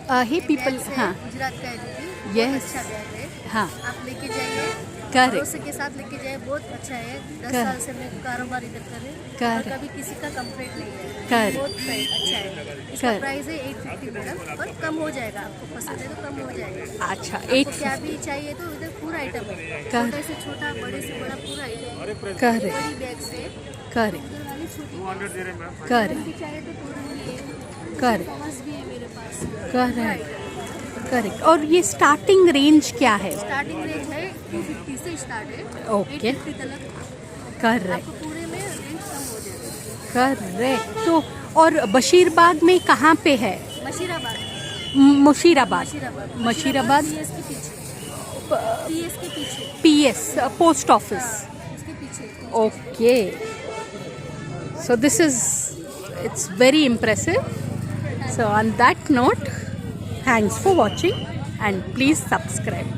हे people, हाँ, गुजरात का है दीदी, Yes. बहुत अच्छा बैग है, हाँ, आप लेके जाइए, Correct. भरोसे के साथ लेके जाइए, बहुत अच्छा है। 10 Correct. साल से मैं कारोबार इधर कर रही हूँ और Correct. कभी किसी का कंप्लेंट नहीं है, Correct. बहुत अच्छा है। इसका Correct. प्राइस है 850 मैडम, और कम हो जाएगा, आपको पसंद है तो कम हो जाएगा। अच्छा, आपको क्या 850, भी चाहिए तो इधर पूरा आइटम है, Correct. छोटे से छोटा, बड़े से बड़ा, पूरा आइटम। करेक्ट, बड़ी बैग से करेक्ट, उधर वाली छोटी करेक्ट, भी चाहिए तो पूरा भी है, करेक्ट, कवर्स भी है मेरे पास, करेक्ट, करेक्ट। और ये स्टार्टिंग रेंज क्या है? स्टार्टिंग रेंज है 250 से स्टार्ट है, ओके, 850 तक करेक्ट, आपको पूरे में रेंज कम हो जाएगा। करेक्ट। तो और बशीरबाग में कहाँ पे है? मशीराबाद, मुशीराबाद, मशीराबाद, मुशीराबाद, पीएस के पीछे, पीएस के पीछे, पीएस पोस्ट ऑफिस। हाँ, उसके पीछे। Okay, so this is, it's very impressive. So on that note, thanks for watching and please subscribe.